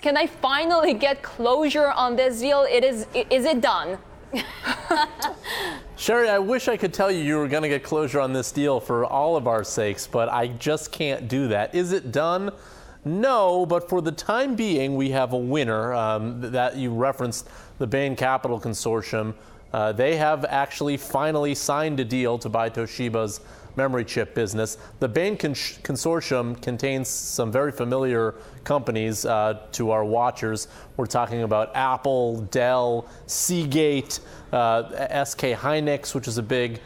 Can I finally get closure on this deal? Is it done? Sherry, I wish I could tell you were going to get closure on this deal for all of our sakes, but I just can't do that. Is it done? No, but for the time being, we have a winner. That you referenced, the Bain Capital Consortium. They have actually finally signed a deal to buy Toshiba's memory chip business. The Bain Consortium contains some very familiar companies to our watchers. We're talking about Apple, Dell, Seagate, SK Hynix, which is a big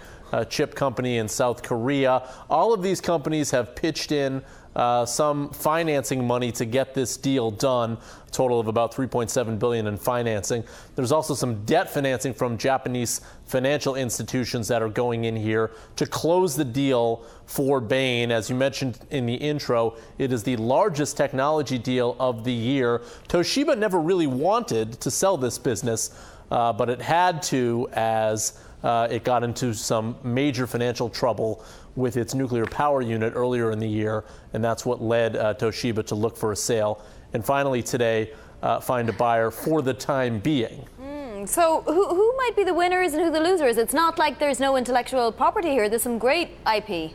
chip company in South Korea. All of these companies have pitched in some financing money to get this deal done, a total of about $3.7 billion in financing. There's also some debt financing from Japanese financial institutions that are going in here to close the deal for Bain. As you mentioned in the intro, it is the largest technology deal of the year. Toshiba never really wanted to sell this business, but it had to as it got into some major financial trouble with its nuclear power unit earlier in the year, and that's what led Toshiba to look for a sale. And finally today, find a buyer for the time being. So who might be the winners and who the losers? It's not like there's no intellectual property here. There's some great IP.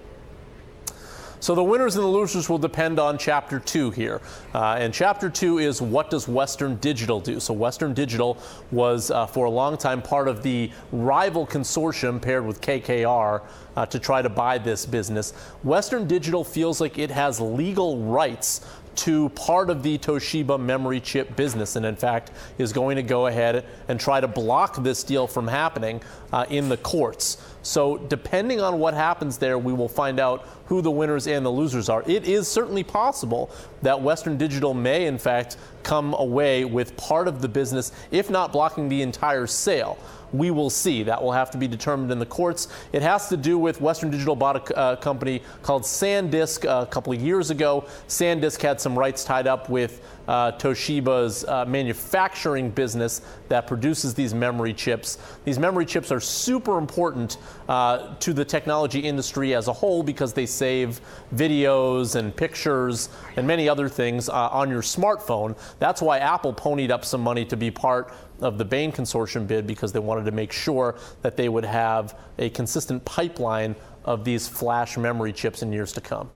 So the winners and the losers will depend on Chapter 2 here. And Chapter 2 is what does Western Digital do? So Western Digital was for a long time part of the rival consortium paired with KKR to try to buy this business. Western Digital feels like it has legal rights to part of the Toshiba memory chip business, and in fact is going to go ahead and try to block this deal from happening in the courts. So depending on what happens there, we will find out who the winners and the losers are. It is certainly possible that Western Digital may in fact come away with part of the business, if not blocking the entire sale. We will see. That will have to be determined in the courts. It has to do with Western Digital bought a company called SanDisk a couple of years ago. SanDisk had some rights tied up with Toshiba's manufacturing business that produces these memory chips. These memory chips are super important to the technology industry as a whole because they save videos and pictures and many other things on your smartphone. That's why Apple ponied up some money to be part of the Bain Consortium bid, because they wanted to make sure that they would have a consistent pipeline of these flash memory chips in years to come.